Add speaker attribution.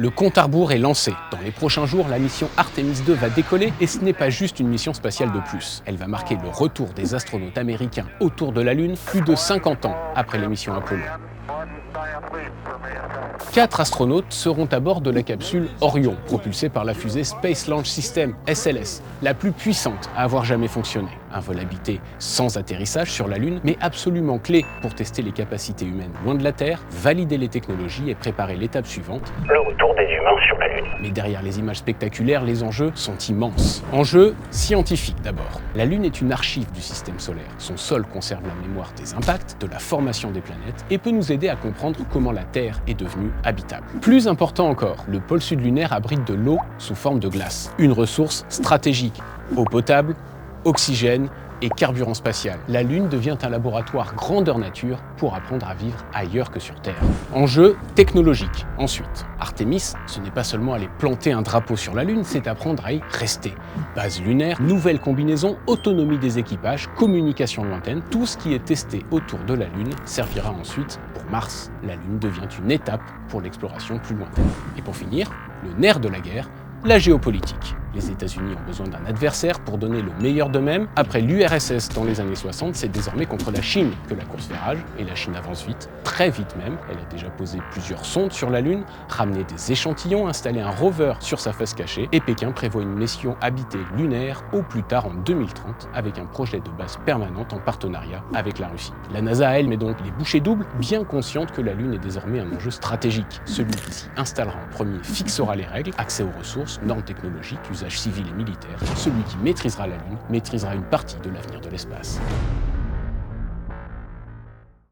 Speaker 1: Le compte à rebours est lancé. Dans les prochains jours, la mission Artemis 2 va décoller et ce n'est pas juste une mission spatiale de plus. Elle va marquer le retour des astronautes américains autour de la Lune plus de 50 ans après les missions Apollo. 4 astronautes seront à bord de la capsule Orion, propulsée par la fusée Space Launch System, SLS, la plus puissante à avoir jamais fonctionné. Un vol habité sans atterrissage sur la Lune, mais absolument clé pour tester les capacités humaines loin de la Terre, valider les technologies et préparer l'étape suivante,
Speaker 2: le retour des humains sur la Lune.
Speaker 1: Mais derrière les images spectaculaires, les enjeux sont immenses. Enjeux scientifiques d'abord. La Lune est une archive du système solaire. Son sol conserve la mémoire des impacts, de la formation des planètes et peut nous aider à comprendre comment la Terre est devenue habitable. Plus important encore, le pôle sud lunaire abrite de l'eau sous forme de glace. Une ressource stratégique. Eau potable, oxygène et carburant spatial. La Lune devient un laboratoire grandeur nature pour apprendre à vivre ailleurs que sur Terre. Enjeu technologique. Ensuite, Artemis, ce n'est pas seulement aller planter un drapeau sur la Lune, c'est apprendre à y rester. Base lunaire, nouvelles combinaisons, autonomie des équipages, communication lointaine, tout ce qui est testé autour de la Lune servira ensuite pour Mars. La Lune devient une étape pour l'exploration plus lointaine. Et pour finir, le nerf de la guerre, la géopolitique. Les États-Unis ont besoin d'un adversaire pour donner le meilleur d'eux-mêmes. Après l'URSS dans les années 60, c'est désormais contre la Chine que la course fait rage, et la Chine avance vite, très vite même. Elle a déjà posé plusieurs sondes sur la Lune, ramené des échantillons, installé un rover sur sa face cachée, et Pékin prévoit une mission habitée lunaire au plus tard en 2030, avec un projet de base permanente en partenariat avec la Russie. La NASA, elle, met donc les bouchées doubles, bien consciente que la Lune est désormais un enjeu stratégique. Celui qui s'y installera en premier fixera les règles, accès aux ressources, normes technologiques, usages civils et militaires. Celui qui maîtrisera la Lune maîtrisera une partie de l'avenir de l'espace.